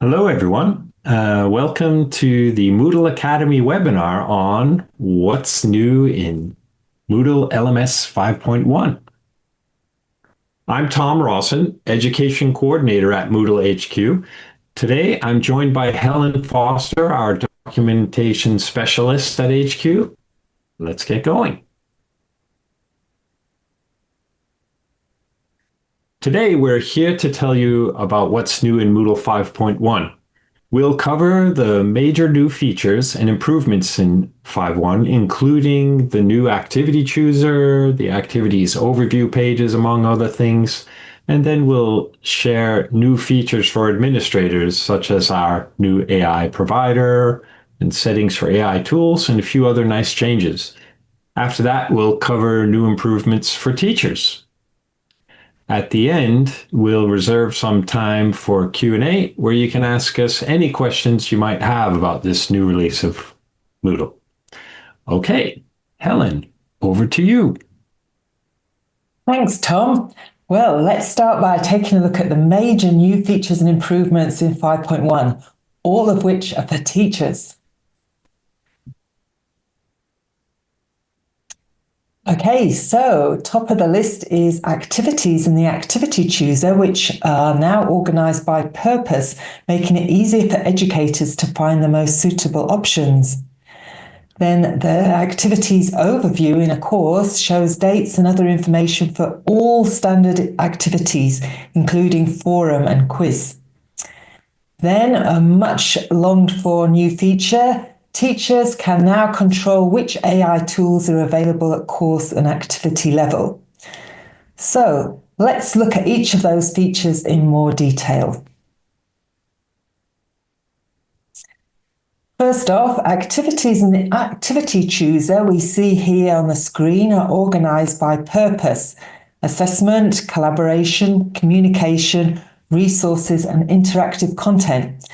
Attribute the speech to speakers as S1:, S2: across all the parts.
S1: Hello, everyone. Welcome to the Moodle Academy webinar on what's new in Moodle LMS 5.1. I'm Tom Rawson, Education Coordinator at Moodle HQ. Today, I'm joined by Helen Foster, our Documentation Specialist at HQ. Let's get going. Today, we're here to tell you about what's new in Moodle 5.1. We'll cover the major new features and improvements in 5.1, including the new activity chooser, the activities overview pages, among other things. And then we'll share new features for administrators, such as our new AI provider and settings for AI tools and a few other nice changes. After that, we'll cover new improvements for teachers. At the end, we'll reserve some time for Q&A where you can ask us any questions you might have about this new release of Moodle. Okay, Helen, over to you.
S2: Thanks, Tom. Well, let's start by taking a look at the major new features and improvements in 5.1, all of which are for teachers. Okay, so top of the list is activities in the activity chooser, which are now organised by purpose, making it easier for educators to find the most suitable options. Then the activities overview in a course shows dates and other information for all standard activities, including forum and quiz. Then a much longed for new feature, teachers can now control which AI tools are available at course and activity level. So let's look at each of those features in more detail. First off, activities in the activity chooser we see here on the screen are organised by purpose: assessment, collaboration, communication, resources and interactive content.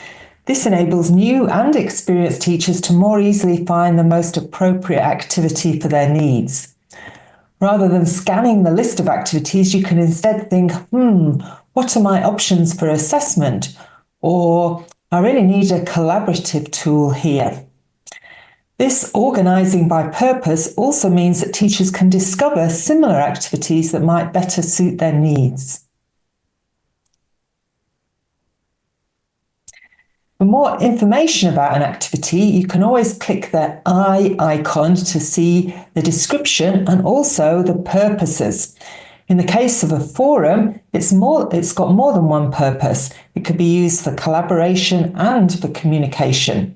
S2: This enables new and experienced teachers to more easily find the most appropriate activity for their needs. Rather than scanning the list of activities, you can instead think, what are my options for assessment? Or I really need a collaborative tool here. This organising by purpose also means that teachers can discover similar activities that might better suit their needs. For more information about an activity, you can always click the eye icon to see the description and also the purposes. In the case of a forum, it's got more than one purpose. It could be used for collaboration and for communication.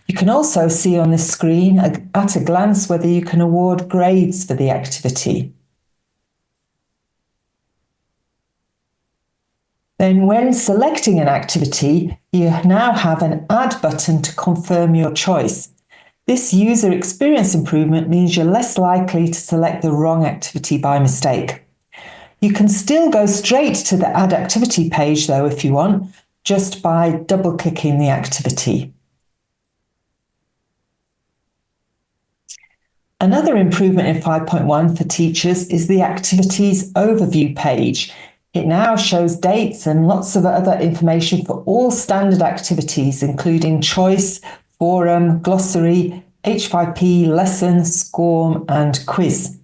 S2: You can also see on this screen at a glance whether you can award grades for the activity. Then when selecting an activity, you now have an Add button to confirm your choice. This user experience improvement means you're less likely to select the wrong activity by mistake. You can still go straight to the Add Activity page, though, if you want, just by double-clicking the activity. Another improvement in 5.1 for teachers is the Activities Overview page. It now shows dates and lots of other information for all standard activities, including choice, forum, glossary, H5P, lesson, SCORM, and quiz.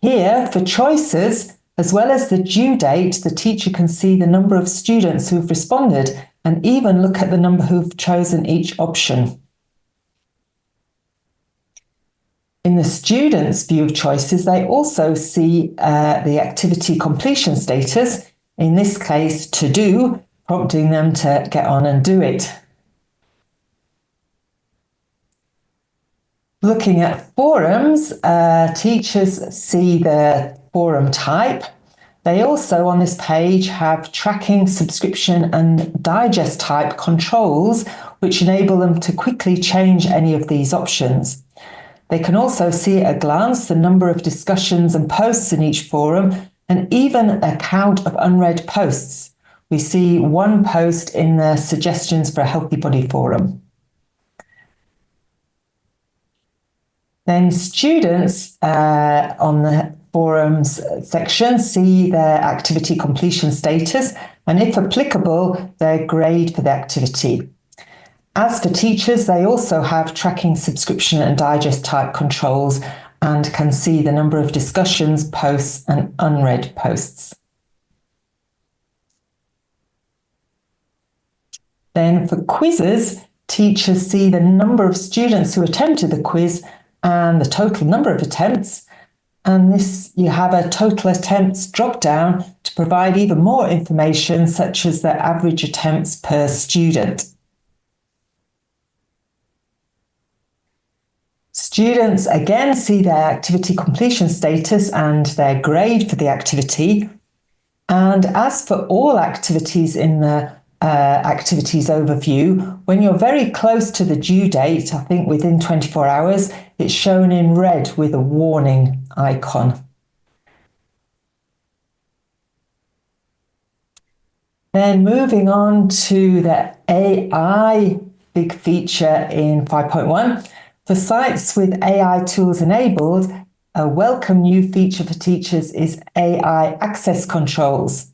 S2: Here, for choices, as well as the due date, the teacher can see the number of students who've responded and even look at the number who've chosen each option. In the students' view of choices, they also see the activity completion status, in this case, to do, prompting them to get on and do it. Looking at forums, teachers see the forum type. They also, on this page, have tracking, subscription and digest type controls, which enable them to quickly change any of these options. They can also see at a glance the number of discussions and posts in each forum and even a count of unread posts. We see one post in the Suggestions for a Healthy Body forum. Then students on the forums section see their activity completion status and if applicable, their grade for the activity. As for teachers, they also have tracking subscription and digest type controls and can see the number of discussions, posts, and unread posts. Then for quizzes, teachers see the number of students who attempted the quiz and the total number of attempts. And this, you have a total attempts drop down to provide even more information, such as the average attempts per student. Students again see their activity completion status and their grade for the activity. And as for all activities in the activities overview, when you're very close to the due date, I think within 24 hours, it's shown in red with a warning icon. Then moving on to the AI big feature in 5.1. For sites with AI tools enabled, a welcome new feature for teachers is AI access controls.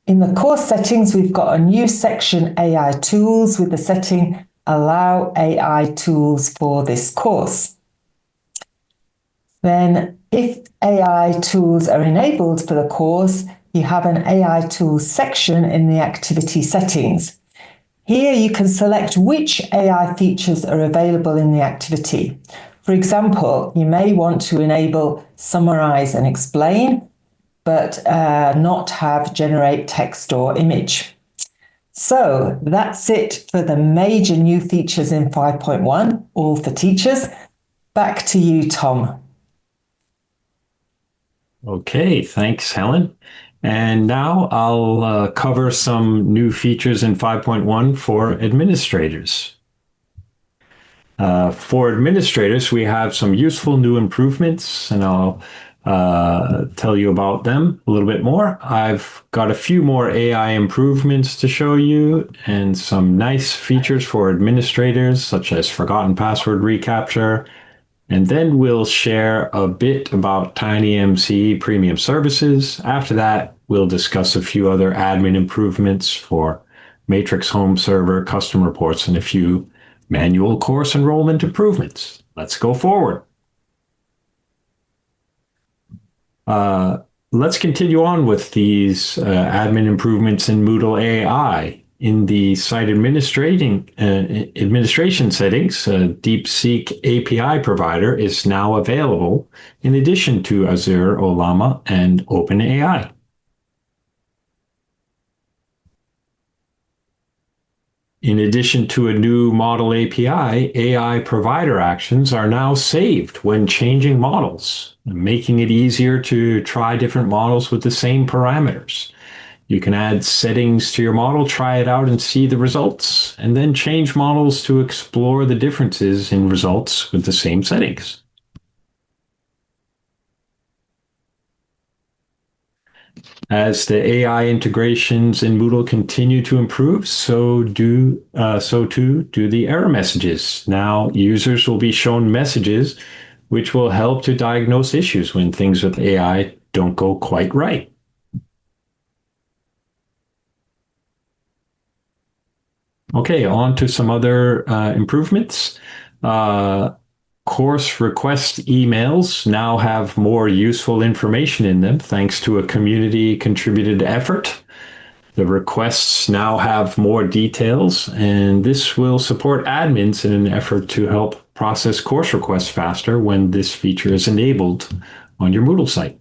S2: In the course settings, we've got a new section, AI tools, with the setting allow AI tools for this course. Then if AI tools are enabled for the course, you have an AI tools section in the activity settings. Here you can select which AI features are available in the activity. For example, you may want to enable summarize and explain, but not have generate text or image. So that's it for the major new features in 5.1, all for teachers. Back to you, Tom.
S1: Okay, thanks, Helen. And now I'll cover some new features in 5.1 for administrators. For administrators, we have some useful new improvements, and I'll tell you about them a little bit more. I've got a few more AI improvements to show you and some nice features for administrators, such as forgotten password recapture. And then we'll share a bit about TinyMC premium services. After that, we'll discuss a few other admin improvements for Matrix Home Server, custom reports, and a few manual course enrollment improvements. Let's go forward. Let's continue on with these admin improvements in Moodle AI. In the site administration settings, DeepSeek API provider is now available in addition to Azure, Olama, and OpenAI. In addition to a new model API, AI provider actions are now saved when changing models, making it easier to try different models with the same parameters. You can add settings to your model, try it out and see the results, and then change models to explore the differences in results with the same settings. As the AI integrations in Moodle continue to improve, so too do the error messages. Now users will be shown messages which will help to diagnose issues when things with AI don't go quite right. Okay, on to some other improvements. Course request emails now have more useful information in them thanks to a community contributed effort. The requests now have more details, and this will support admins in an effort to help process course requests faster when this feature is enabled on your Moodle site.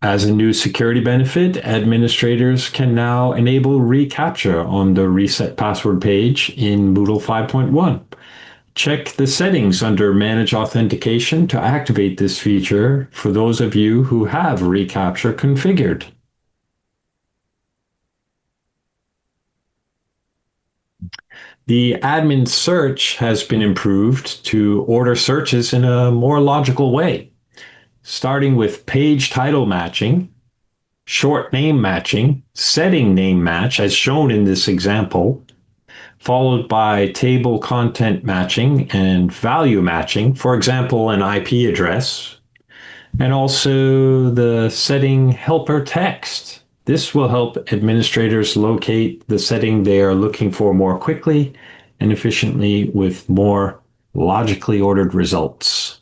S1: As a new security benefit, administrators can now enable reCAPTCHA on the reset password page in Moodle 5.1. Check the settings under Manage Authentication to activate this feature for those of you who have reCAPTCHA configured. The admin search has been improved to order searches in a more logical way, starting with page title matching, short name matching, setting name match, as shown in this example, followed by table content matching and value matching, for example, an IP address. And also the setting helper text. This will help administrators locate the setting they are looking for more quickly and efficiently with more logically ordered results.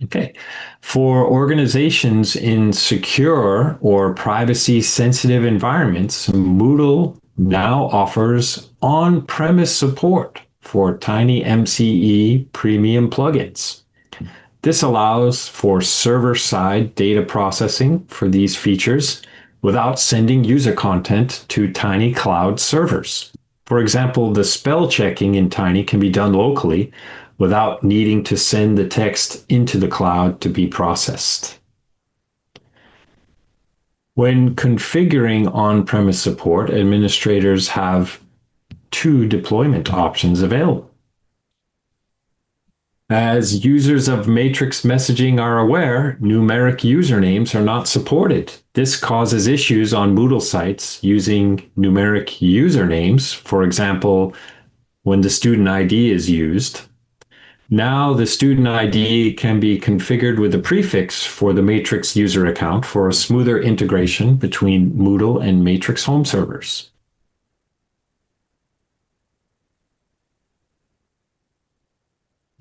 S1: Okay. For organizations in secure or privacy sensitive environments, Moodle now offers on premise support for Tiny MCE premium plugins. This allows for server side data processing for these features without sending user content to Tiny cloud servers. For example, the spell checking in Tiny can be done locally without needing to send the text into the cloud to be processed. When configuring on-premise support, administrators have two deployment options available. As users of Matrix messaging are aware, numeric usernames are not supported. This causes issues on Moodle sites using numeric usernames, for example, when the student ID is used. Now the student ID can be configured with a prefix for the Matrix user account for a smoother integration between Moodle and Matrix home servers.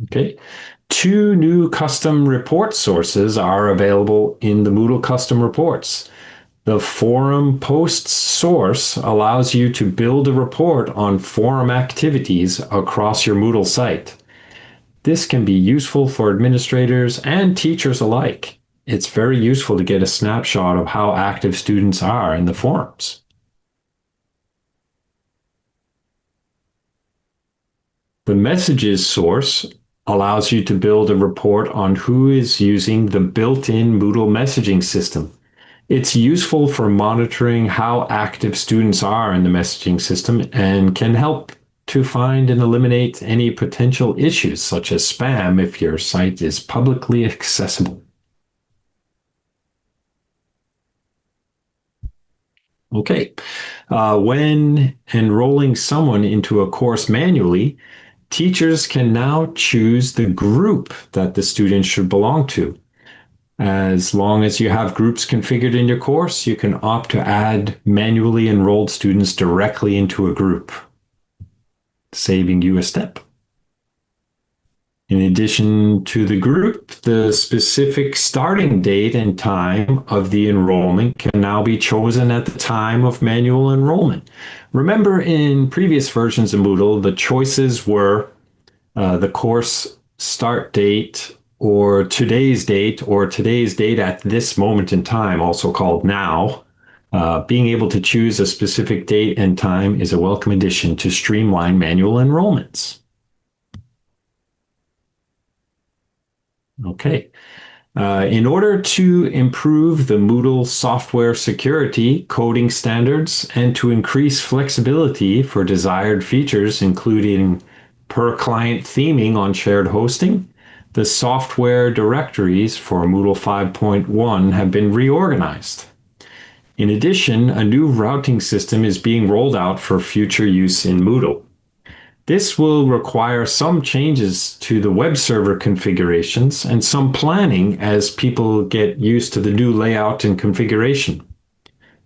S1: Okay. Two new custom report sources are available in the Moodle custom reports. The forum posts source allows you to build a report on forum activities across your Moodle site. This can be useful for administrators and teachers alike. It's very useful to get a snapshot of how active students are in the forums. The messages source allows you to build a report on who is using the built-in Moodle messaging system. It's useful for monitoring how active students are in the messaging system and can help to find and eliminate any potential issues such as spam if your site is publicly accessible. Okay. When enrolling someone into a course manually, teachers can now choose the group that the student should belong to. As long as you have groups configured in your course, you can opt to add manually enrolled students directly into a group, saving you a step. In addition to the group, the specific starting date and time of the enrollment can now be chosen at the time of manual enrollment. Remember, in previous versions of Moodle, the choices were the course start date or today's date at this moment in time, also called now. Being able to choose a specific date and time is a welcome addition to streamline manual enrollments. Okay. In order to improve the Moodle software security, coding standards, and to increase flexibility for desired features, including per client theming on shared hosting, the software directories for Moodle 5.1 have been reorganized. In addition, a new routing system is being rolled out for future use in Moodle. This will require some changes to the web server configurations and some planning as people get used to the new layout and configuration.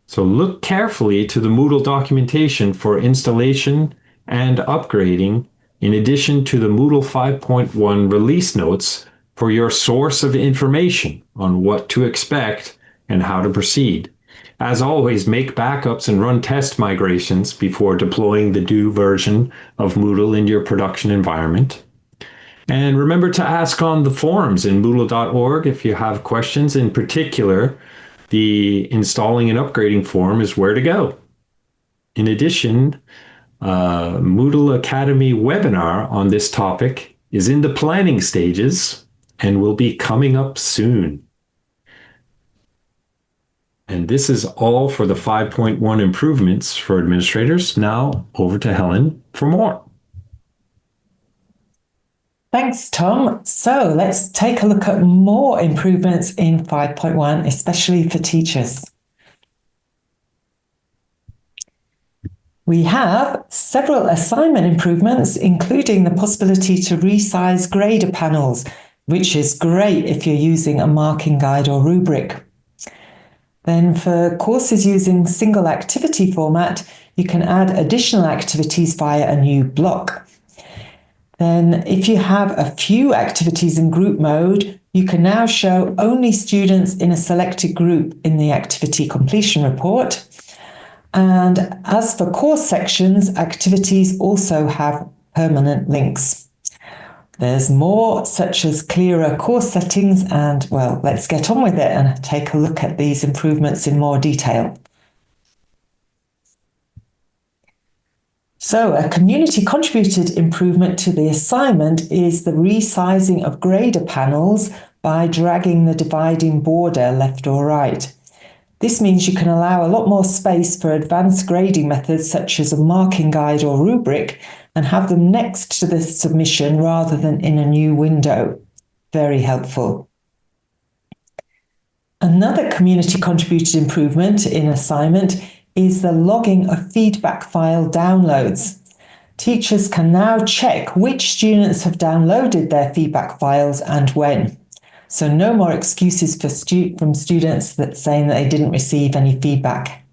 S1: So look carefully to the Moodle documentation for installation and upgrading, in addition to the Moodle 5.1 release notes for your source of information on what to expect and how to proceed. As always, make backups and run test migrations before deploying the new version of Moodle in your production environment. And remember to ask on the forums in Moodle.org if you have questions. In particular, the installing and upgrading forum is where to go. In addition, Moodle Academy webinar on this topic is in the planning stages and will be coming up soon. And this is all for the 5.1 improvements for administrators. Now over to Helen for more.
S2: Thanks, Tom. So let's take a look at more improvements in 5.1, especially for teachers. We have several assignment improvements, including the possibility to resize grader panels, which is great if you're using a marking guide or rubric. Then for courses using single activity format, you can add additional activities via a new block. Then if you have a few activities in group mode, you can now show only students in a selected group in the activity completion report. And as for course sections, activities also have permanent links. There's more, such as clearer course settings, and well, let's get on with it and take a look at these improvements in more detail. So, a community contributed improvement to the assignment is the resizing of grader panels by dragging the dividing border left or right. This means you can allow a lot more space for advanced grading methods such as a marking guide or rubric and have them next to the submission rather than in a new window. Very helpful. Another community contributed improvement in assignment is the logging of feedback file downloads. Teachers can now check which students have downloaded their feedback files and when. So no more excuses from students that saying that they didn't receive any feedback.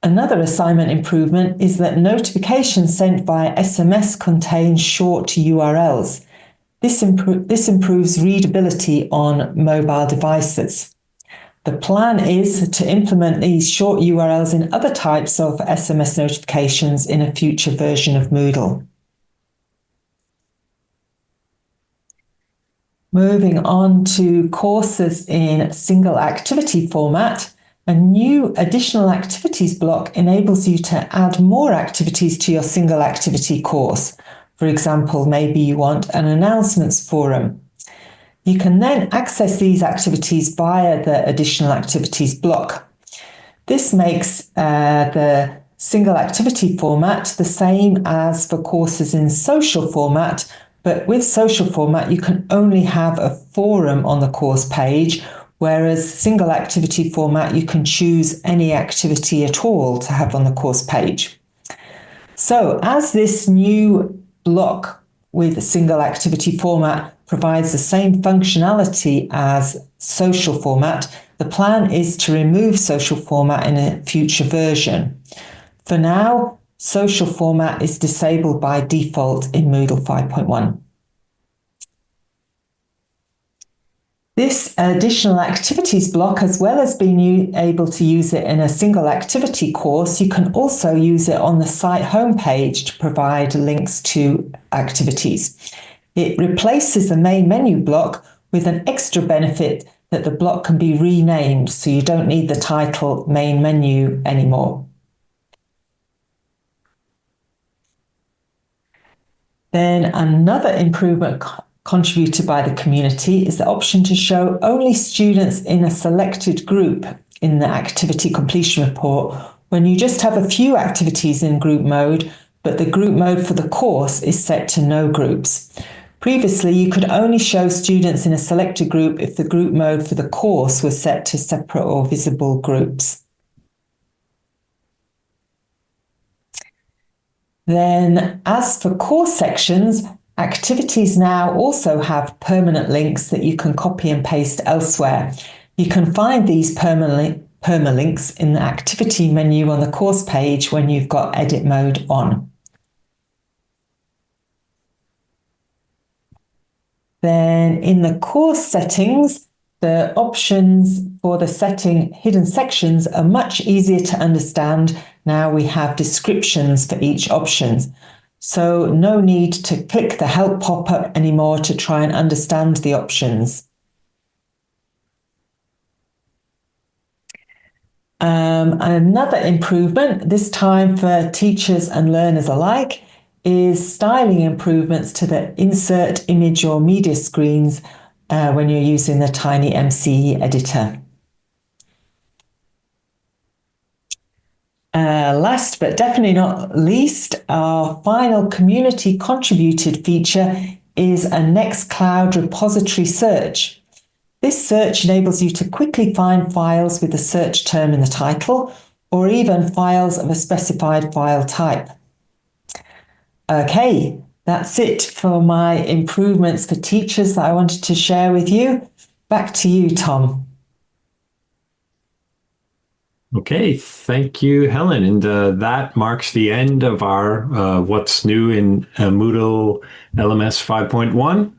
S2: Another assignment improvement is that notifications sent via SMS contain short URLs. This improves readability on mobile devices. The plan is to implement these short URLs in other types of SMS notifications in a future version of Moodle. Moving on to courses in single activity format, a new additional activities block enables you to add more activities to your single activity course. For example, maybe you want an announcements forum. You can then access these activities via the additional activities block. This makes the single activity format the same as for courses in social format, but with social format, you can only have a forum on the course page, whereas single activity format, you can choose any activity at all to have on the course page. So as this new block with a single activity format provides the same functionality as social format, the plan is to remove social format in a future version. For now, social format is disabled by default in Moodle 5.1. This additional activities block, as well as being able to use it in a single activity course, you can also use it on the site homepage to provide links to activities. It replaces the main menu block with an extra benefit that the block can be renamed, so you don't need the title main menu anymore. Then another improvement contributed by the community is the option to show only students in a selected group in the activity completion report when you just have a few activities in group mode, but the group mode for the course is set to no groups. Previously, you could only show students in a selected group if the group mode for the course was set to separate or visible groups. Then, as for course sections, activities now also have permanent links that you can copy and paste elsewhere. You can find these permalinks in the activity menu on the course page when you've got edit mode on. Then in the course settings, the options for the setting hidden sections are much easier to understand. Now we have descriptions for each option. So no need to click the help pop-up anymore to try and understand the options. Another improvement, this time for teachers and learners alike, is styling improvements to the insert image or media screens when you're using the Tiny MCE editor. Last but definitely not least, our final community contributed feature is a Nextcloud repository search. This search enables you to quickly find files with the search term in the title or even files of a specified file type. Okay, that's it for my improvements for teachers that I wanted to share with you. Back to you, Tom.
S1: Okay, thank you, Helen. And that marks the end of our What's New in Moodle LMS 5.1.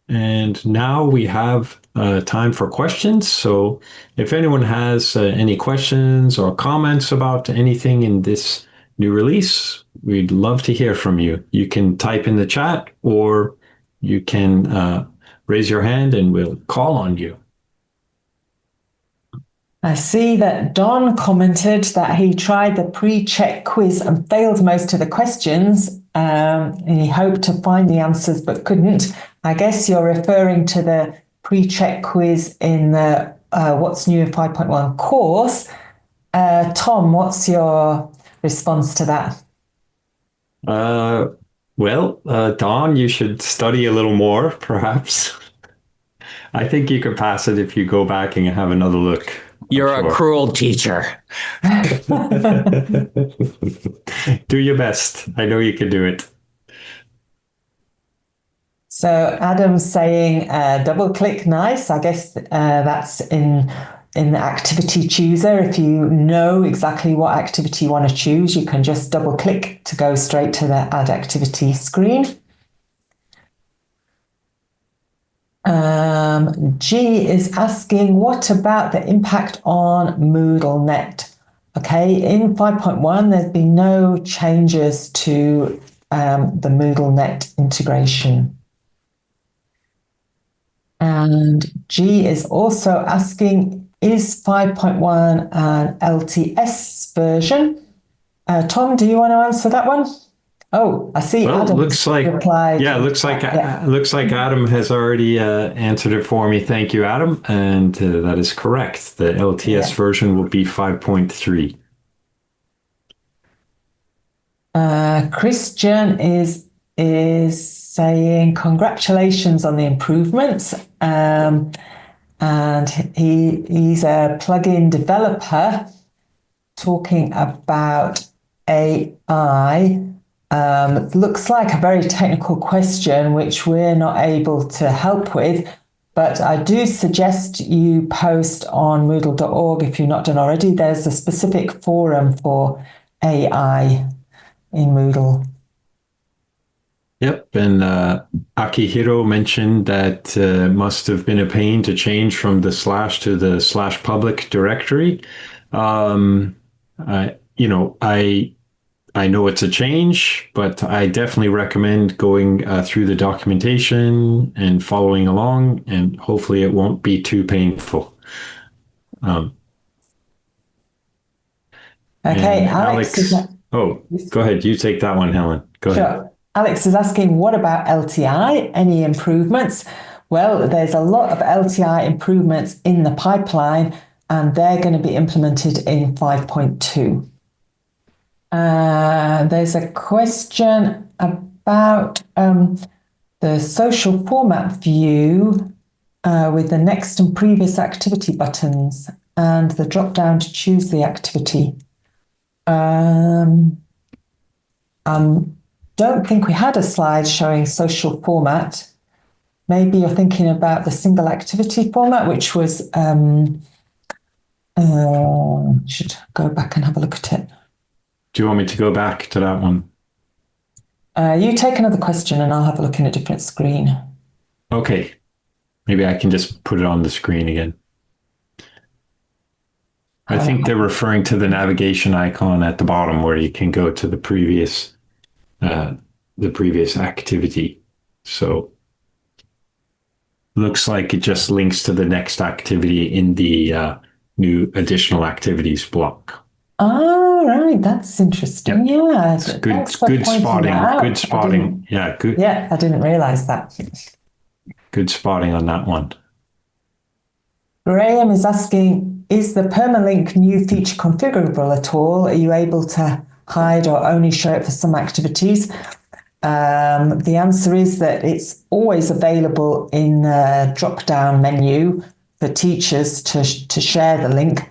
S1: And now we have time for questions. So if anyone has any questions or comments about anything in this new release, we'd love to hear from you. You can type in the chat or you can raise your hand and we'll call on you.
S2: I see that Don commented that he tried the pre-check quiz and failed most of the questions. And he hoped to find the answers but couldn't. I guess you're referring to the pre-check quiz in the What's New in 5.1 course. Tom, what's your response to that?
S1: Don, you should study a little more, perhaps. I think you could pass it if you go back and have another look.
S3: You're a cruel teacher.
S1: Do your best. I know you can do it.
S2: So Adam's saying double click, nice. I guess that's in the activity chooser. If you know exactly what activity you want to choose, you can just double click to go straight to the add activity screen. G is asking, what about the impact on MoodleNet? Okay, in 5.1, there's been no changes to the MoodleNet integration. And G is also asking, is 5.1 an LTS version? Tom, do you want to answer that one? Oh, I see.
S1: Well,
S2: Adam
S1: looks like
S2: replied.
S1: yeah, looks like Adam has already answered it for me. Thank you, Adam. And that is correct. The LTS version will be 5.3.
S2: Christian is saying congratulations on the improvements, and he's a plugin developer talking about AI. Looks like a very technical question, which we're not able to help with, but I do suggest you post on Moodle.org if you've not done already. There's a specific forum for AI in Moodle.
S1: Yep, and Akihiro mentioned that must have been a pain to change from the slash to the slash public directory. I know it's a change, but I definitely recommend going through the documentation and following along, and hopefully it won't be too painful.
S2: Okay, Alex.
S1: Oh, go ahead. You take that one, Helen. Go ahead.
S2: Alex is asking, what about LTI? Any improvements? Well, there's a lot of LTI improvements in the pipeline, and they're going to be implemented in 5.2. There's a question about the social format view with the next and previous activity buttons and the drop down to choose the activity. Don't think we had a slide showing social format. Maybe you're thinking about the single activity format, which was, should go back and have a look at it.
S1: Do you want me to go back to that one?
S2: You take another question and I'll have a look in a different screen.
S1: Okay. Maybe I can just put it on the screen again. I think they're referring to the navigation icon at the bottom where you can go to the previous activity. So looks like it just links to the next activity in the new additional activities block.
S2: Oh, right. That's interesting. Yep. Yeah.
S1: It's good spotting. Good spotting. Yeah. Good.
S2: Yeah. I didn't realize that.
S1: Good spotting on that one.
S2: Graham is asking, is the permalink new feature configurable at all? Are you able to hide or only show it for some activities? The answer is that it's always available in the drop-down menu for teachers to share the link.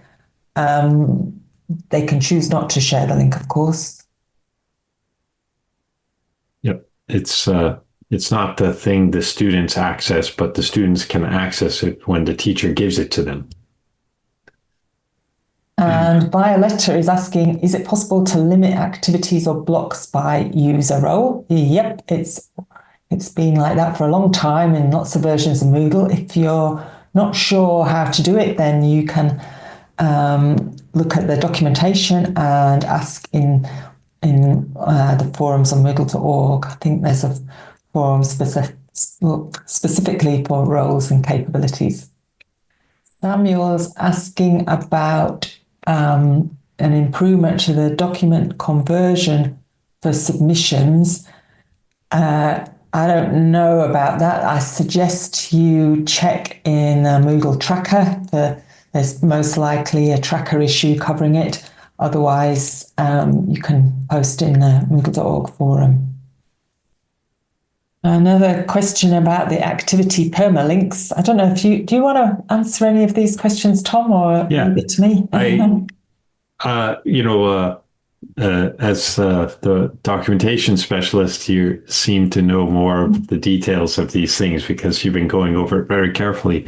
S2: they can choose not to share the link, of course.
S1: Yep. It's not the thing the students access, but the students can access it when the teacher gives it to them.
S2: And Violetta is asking, is it possible to limit activities or blocks by user role? Yep, it's been like that for a long time in lots of versions of Moodle. If you're not sure how to do it, then you can look at the documentation and ask in the forums on Moodle.org. I think there's a forum specifically for roles and capabilities. Samuel's asking about an improvement to the document conversion for submissions. I don't know about that. I suggest you check in Moodle Tracker. There's most likely a tracker issue covering it. Otherwise, you can post in the Moodle.org forum. Another question about the activity permalinks. I don't know if do you want to answer any of these questions, Tom, or leave it to me?
S1: As the documentation specialist, you seem to know more of the details of these things because you've been going over it very carefully.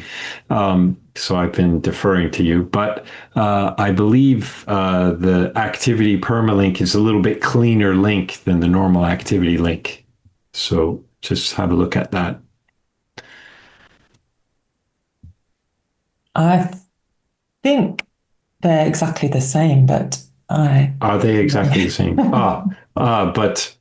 S1: So I've been deferring to you. But I believe the activity permalink is a little bit cleaner link than the normal activity link. So just have a look at that.
S2: I think they're exactly the same, but
S1: Are they exactly the same? But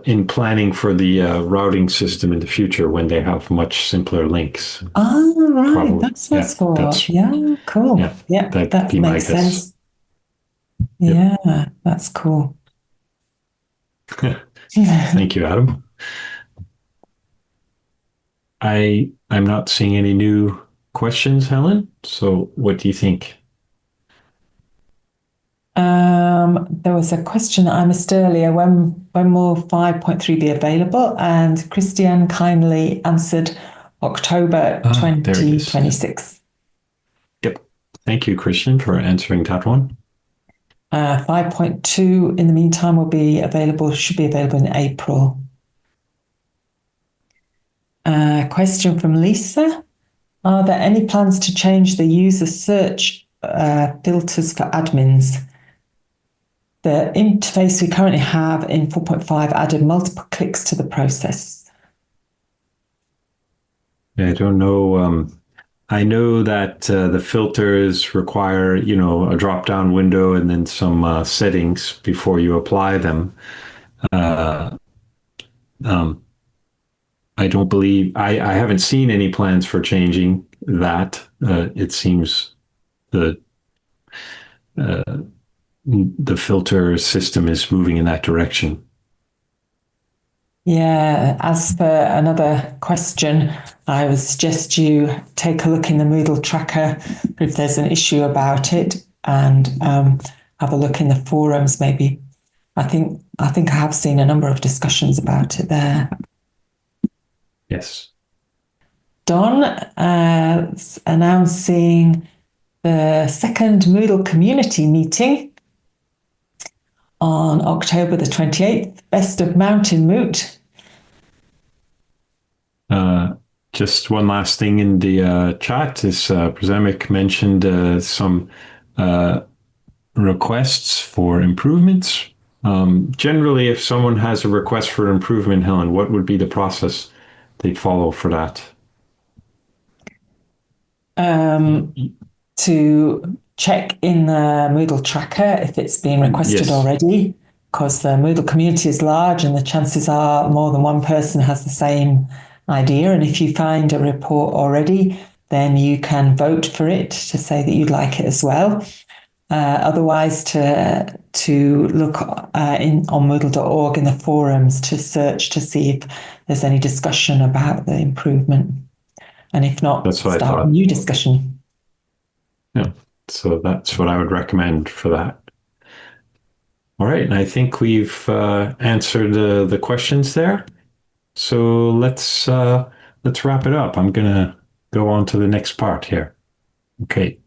S1: in planning for the routing system in the future, when they have much simpler links.
S2: Oh, right.
S1: Probably.
S2: That's what's for. Yeah, cool. Yeah, that makes sense. Yeah, that's cool.
S1: Thank you, Adam. I'm not seeing any new questions, Helen. So what do you think?
S2: There was a question that I missed earlier. When will 5.3 be available? And Christian kindly answered October 2026.
S1: Yep. Thank you, Christian, for answering that one.
S2: 5.2 in the meantime should be available in April. Question from Lisa. Are there any plans to change the user search filters for admins? The interface we currently have in 4.5 added multiple clicks to the process.
S1: I don't know. I know that the filters require, a drop-down window and then some settings before you apply them. I don't believe I haven't seen any plans for changing that. It seems the filter system is moving in that direction.
S2: Yeah, as for another question, I would suggest you take a look in the Moodle tracker if there's an issue about it, and have a look in the forums. Maybe I think I have seen a number of discussions about it there.
S1: Yes.
S2: Don announcing the second Moodle community meeting on October the 28th, Best of Mountain Moot.
S1: Just one last thing in the chat is Przemyk mentioned some requests for improvements. Generally, if someone has a request for improvement, Helen, what would be the process they'd follow for that?
S2: To check in the Moodle tracker if it's been requested already, because the Moodle community is large and the chances are more than one person has the same idea. And if you find a report already, then you can vote for it to say that you'd like it as well. Otherwise, to look on Moodle.org in the forums to search to see if there's any discussion about the improvement. And if not, start a new discussion.
S1: Yeah, so that's what I would recommend for that. All right, and I think we've answered the questions there. So let's wrap it up. I'm gonna go on to the next part here. Okay.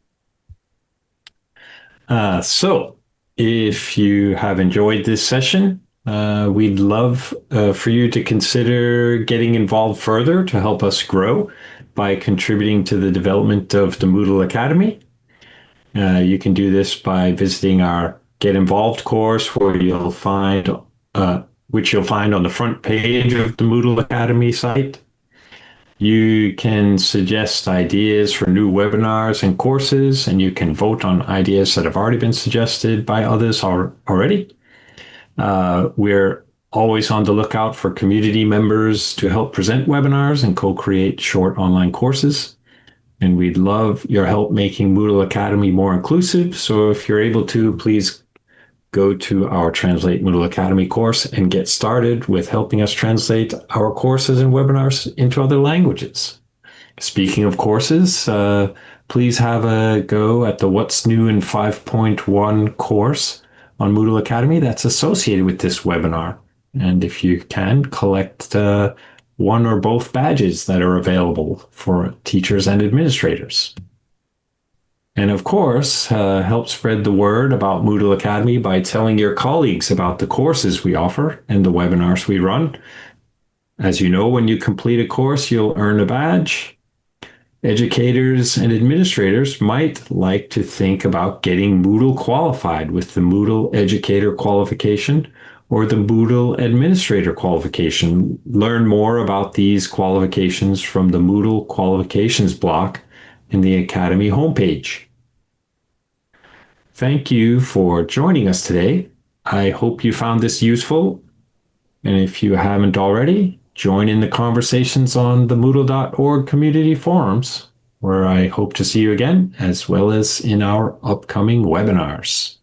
S1: So If you have enjoyed this session, we'd love for you to consider getting involved further to help us grow by contributing to the development of the Moodle Academy. You can do this by visiting our Get Involved course, where which you'll find on the front page of the Moodle Academy site. You can suggest ideas for new webinars and courses, and you can vote on ideas that have already been suggested by others already. We're always on the lookout for community members to help present webinars and co-create short online courses. And we'd love your help making Moodle Academy more inclusive. So if you're able to, please go to our Translate Moodle Academy course and get started with helping us translate our courses and webinars into other languages. Speaking of courses, please have a go at the What's New in 5.1 course on Moodle Academy that's associated with this webinar. And if you can, collect one or both badges that are available for teachers and administrators. And of course, help spread the word about Moodle Academy by telling your colleagues about the courses we offer and the webinars we run. As you know, when you complete a course, you'll earn a badge. Educators and administrators might like to think about getting Moodle qualified with the Moodle Educator qualification or the Moodle Administrator qualification. Learn more about these qualifications from the Moodle qualifications block in the Academy homepage. Thank you for joining us today. I hope you found this useful. And if you haven't already, join in the conversations on the Moodle.org community forums, where I hope to see you again, as well as in our upcoming webinars.